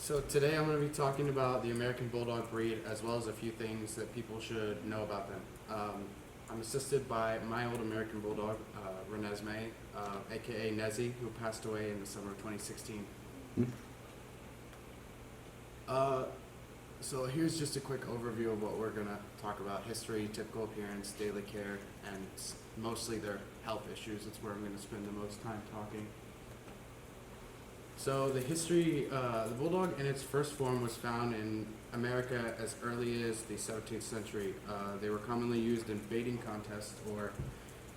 So today I'm going to be talking about the American Bulldog breed as well as a few things that people should know about them. I'm assisted by my old American Bulldog, Renesmee, aka Nezzy, who passed away in the summer of 2016. So here's just a quick overview of what we're going to talk about: history, typical appearance, daily care, and mostly their health issues. It's where I'm going to spend the most time talking. So the history, the Bulldog in its first form was found in America as early as the 17th century. They were commonly used in baiting contests or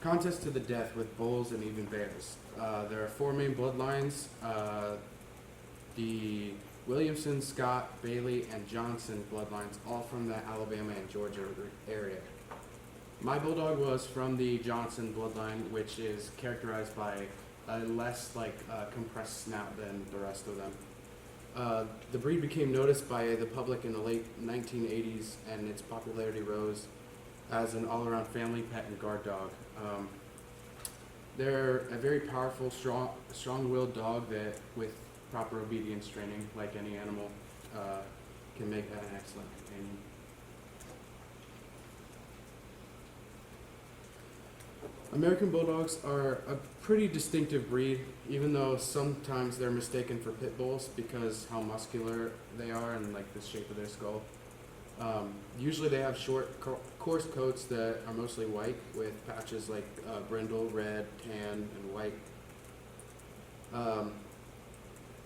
contests to the death with bulls and even bears. There are four main bloodlines: the Williamson, Scott, Bailey, and Johnson bloodlines, all from the Alabama and Georgia area. My Bulldog was from the Johnson bloodline, which is characterized by a less compressed snout than the rest of them. The breed became noticed by the public in the late 1980s, and its popularity rose as an all-around family pet and guard dog. They're a very powerful, strong-willed dog that, with proper obedience training, like any animal, can make that an excellent companion. American Bulldogs are a pretty distinctive breed, even though sometimes they're mistaken for pit bulls because how muscular they are and the shape of their skull. Usually they have short, coarse coats that are mostly white with patches like brindle, red, tan, and white.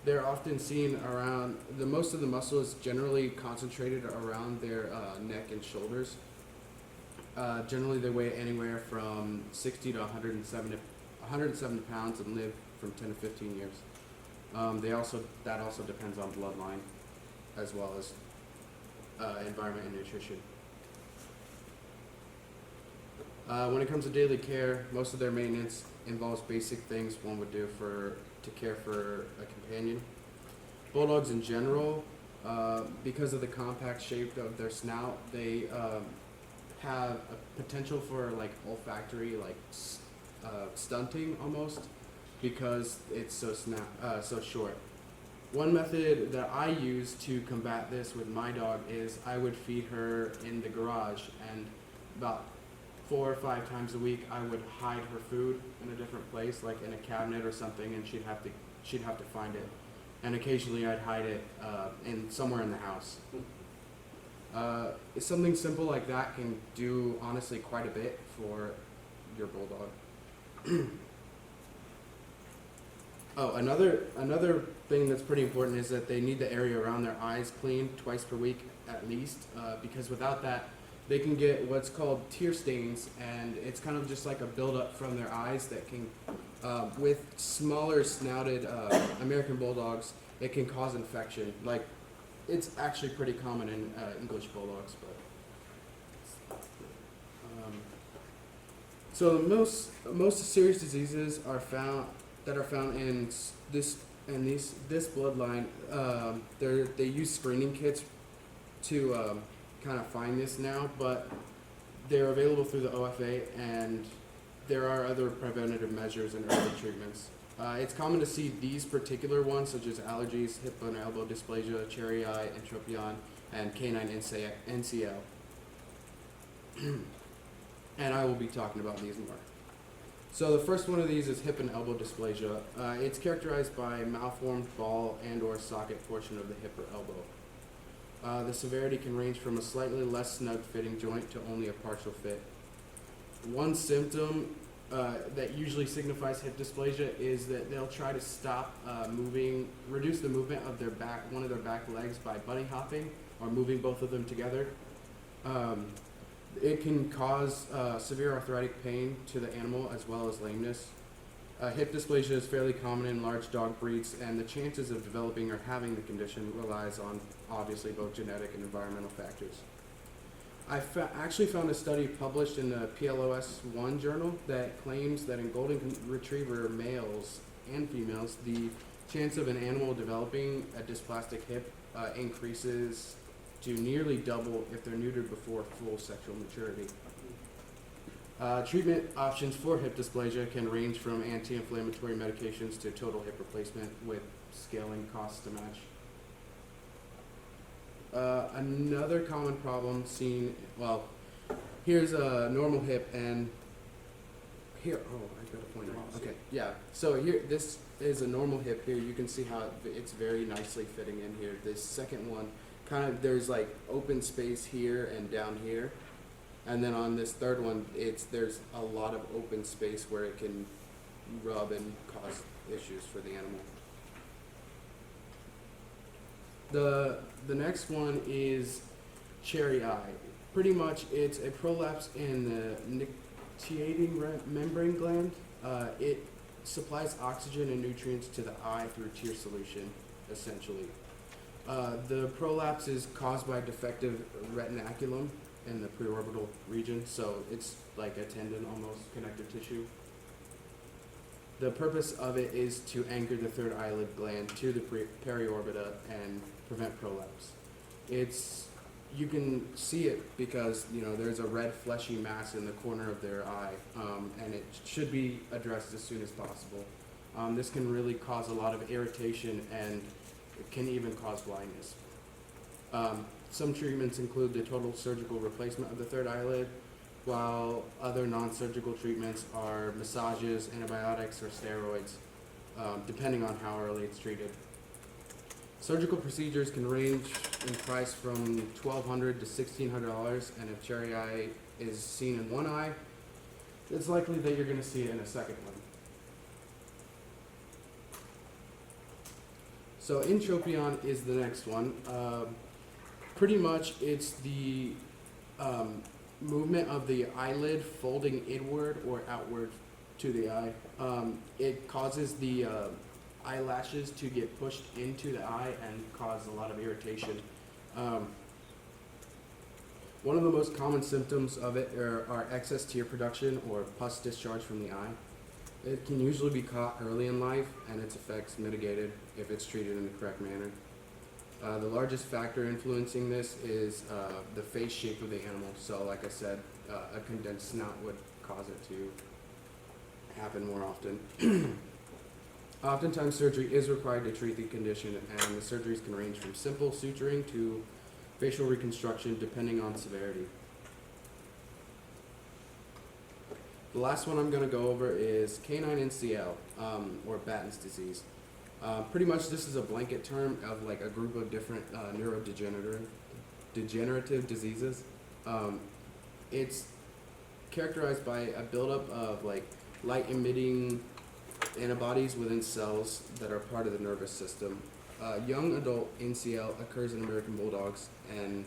They're often seen around, most of the muscle is generally concentrated around their neck and shoulders. Generally, they weigh anywhere from 60 to 170 pounds and live from 10 to 15 years. That also depends on bloodline, as well as environment and nutrition. When it comes to daily care, most of their maintenance involves basic things one would do to care for a companion. Bulldogs in general, because of the compact shape of their snout, they have a potential for olfactory stunting almost, because it's so short. One method that I use to combat this with my dog is I would feed her in the garage, and about 4 or 5 times a week I would hide her food in a different place, like in a cabinet or something, and she'd have to find it. And occasionally I'd hide it somewhere in the house. Something simple like that can do honestly quite a bit for your Bulldog. Another thing that's pretty important is that they need the area around their eyes cleaned twice per week at least, because without that they can get what's called tear stains, and it's kind of just like a buildup from their eyes that can, with smaller snouted American Bulldogs, it can cause infection. It's actually pretty common in English Bulldogs, but so most serious diseases are found in this bloodline. They use screening kits to kind of find this now, but they're available through the OFA, and there are other preventative measures and early treatments. It's common to see these particular ones, such as allergies, hip and elbow dysplasia, cherry eye, and Trophyon, and CanineNCL. And I will be talking about these more. So the first one of these is hip and elbow dysplasia. It's characterized by malformed ball and or socket portion of the hip or elbow. The severity can range from a slightly less snug fitting joint to only a partial fit. One symptom that usually signifies hip dysplasia is that they'll try to reduce the movement of one of their back legs by bunny hopping or moving both of them together. It can cause severe arthritic pain to the animal as well as lameness. Hip dysplasia is fairly common in large dog breeds, and the chances of developing or having the condition relies on obviously both genetic and environmental factors. I actually found a study published in the PLOS1 journal that claims that in golden retriever males and females, the chance of an animal developing a dysplastic hip increases to nearly double if they're neutered before full sexual maturity. Treatment options for hip dysplasia can range from anti-inflammatory medications to total hip replacement with scaling costs to match. Another common problem seen, well, here's a normal hip, and here, oh, I got to point it out. Okay, yeah. So here, this is a normal hip here. You can see how it's very nicely fitting in here. This second one, kind of, there's like open space here and down here. And then on this third one, there's a lot of open space where it can rub and cause issues for the animal. The next one is cherry eye. Pretty much it's a prolapse in the nictitating membrane gland. It supplies oxygen and nutrients to the eye through tear solution, essentially. The prolapse is caused by defective retinaculum in the preorbital region, so it's like a tendon, almost connective tissue. The purpose of it is to anchor the third eyelid gland to the periorbita and prevent prolapse. You can see it because there's a red fleshy mass in the corner of their eye, and it should be addressed as soon as possible. This can really cause a lot of irritation, and it can even cause blindness. Some treatments include the total surgical replacement of the third eyelid, while other non-surgical treatments are massages, antibiotics, or steroids, depending on how early it's treated. Surgical procedures can range in price from $1,200 to $1,600, and if cherry eye is seen in one eye, it's likely that you're going to see it in a second one. So Trophyon is the next one. Pretty much it's the movement of the eyelid folding inward or outward to the eye. It causes the eyelashes to get pushed into the eye and cause a lot of irritation. One of the most common symptoms of it are excess tear production or pus discharge from the eye. It can usually be caught early in life and its effects mitigated if it's treated in the correct manner. The largest factor influencing this is the face shape of the animal. So like I said, a condensed snout would cause it to happen more often. Oftentimes surgery is required to treat the condition, and the surgeries can range from simple suturing to facial reconstruction depending on severity. The last one I'm going to go over is CanineNCL, or Batten's disease. Pretty much this is a blanket term of like a group of different neurodegenerative diseases. It's characterized by a buildup of like light-emitting antibodies within cells that are part of the nervous system. Young adult NCL occurs in American Bulldogs, and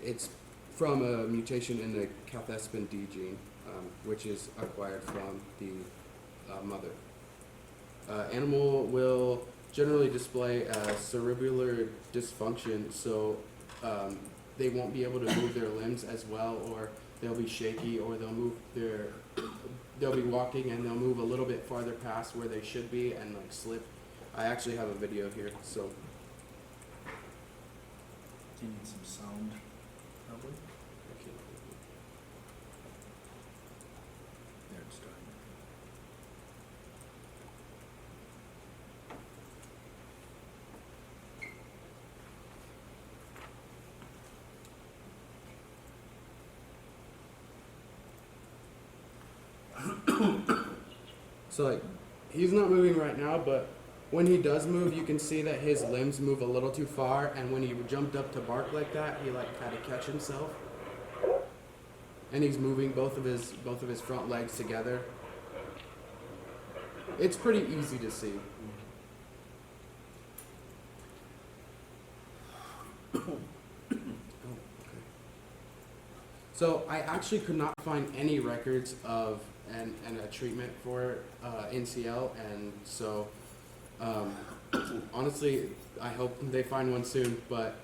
it's from a mutation in the cathepsin D gene, which is acquired from the mother. Animal will generally display cerebellar dysfunction, so they won't be able to move their limbs as well, or they'll be shaky, or they'll be walking and they'll move a little bit farther past where they should be and like slip. I actually have a video here, so. Do you need some sound, probably? There, it's starting. So like, he's not moving right now, but when he does move, you can see that his limbs move a little too far, and when he jumped up to bark like that, he like had to catch himself. And he's moving both of his front legs together. It's pretty easy to see. So I actually could not find any records of and a treatment for NCL, and so honestly, I hope they find one soon. But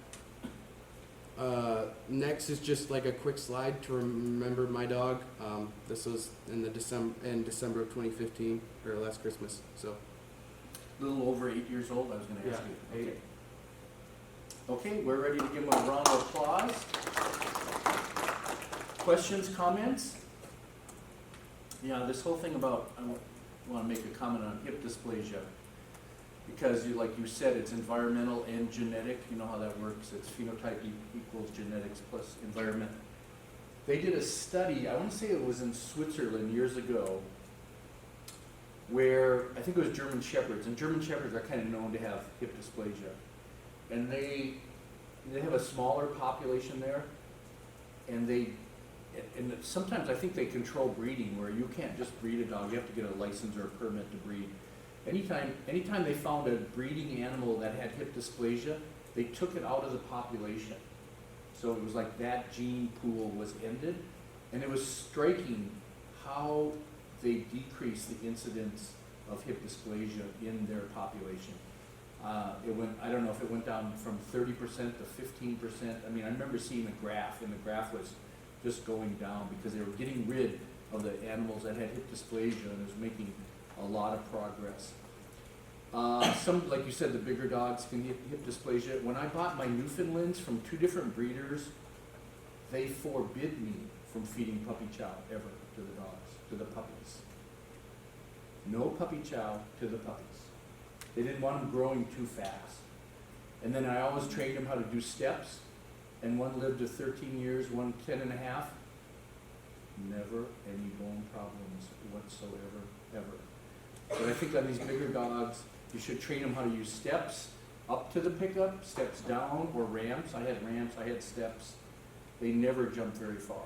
next is just like a quick slide to remember my dog. This was in December of 2015, or last Christmas. So A little over 8 years old, I was going to ask yeah, you. 8. Okay, we're ready to give him a round of applause. Questions, comments? Yeah, this whole thing about, I want to make a comment on hip dysplasia. because like you said, it's environmental and genetic. You know how that works. It's phenotype equals genetics plus environment. They did a study, I want to say it was in Switzerland years ago, where I think it was German Shepherds, and German Shepherds are kind of known to have hip dysplasia. And they have a smaller population there, and sometimes I think they control breeding, where you can't just breed a dog, you have to get a license or a permit to breed. Anytime they found a breeding animal that had hip dysplasia, they took it out of the population. So it was like that gene pool was ended, and it was striking how they decreased the incidence of hip dysplasia in their population. I don't know if it went down from 30% to 15%. I mean, I remember seeing a graph, and the graph was just going down because they were getting rid of the animals that had hip dysplasia, and it was making a lot of progress. Some, like you said, the bigger dogs can get hip dysplasia. When I bought my Newfoundlands from 2 different breeders, they forbid me from feeding puppy chow ever to the dogs, to the puppies. No puppy chow to the puppies. They didn't want them growing too fast. And then I always trained them how to do steps, and one lived to 13 years, one 10 and a half. Never any bone problems whatsoever, ever. But I think on these bigger dogs, you should train them how to use steps up to the pickup, steps down, or ramps. I had steps. They never jumped very far.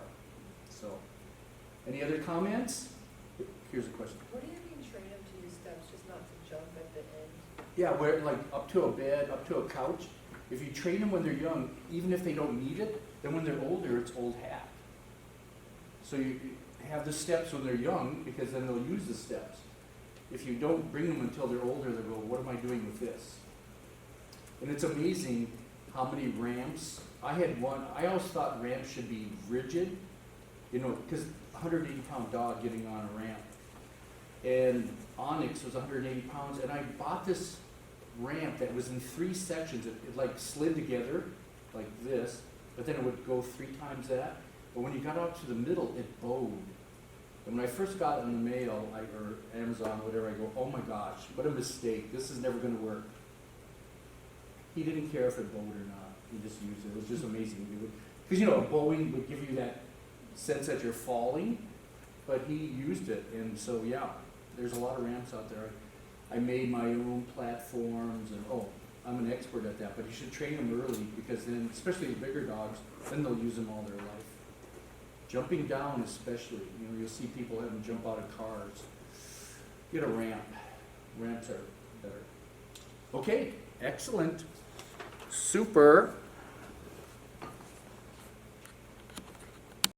So, any other comments? Here's a question. What do you mean train them to use steps, just not to jump at the end? Yeah, where like up to a bed, up to a couch. If you train them when they're young, even if they don't need it, then when they're older, it's old hat. So you have the steps when they're young, because then they'll use the steps. If you don't bring them until they're older, they'll go, what am I doing with this? And it's amazing how many ramps. I had one, I always thought ramps should be rigid, you know, because 180-pound dog getting on a ramp. And Onyx was 180 pounds, and I bought this ramp that was in 3 sections. It like slid together like this, but then it would go 3 times that. But when you got out to the middle, it bowed. And when I first got it in the mail, or Amazon, whatever, I go, oh my gosh, what a mistake. This is never going to work. He didn't care if it bowed or not. He just used it. It was just amazing. Because, you know, bowing would give you that sense that you're falling, but he used it. And so, yeah, there's a lot of ramps out there. I made my own platforms, and I'm an expert at that. But you should train them early, because then, especially the bigger dogs, then they'll use them all their life. Jumping down especially, you know, you'll see people have them jump out of cars. Get a ramp. Ramps are better. Okay, excellent. Super.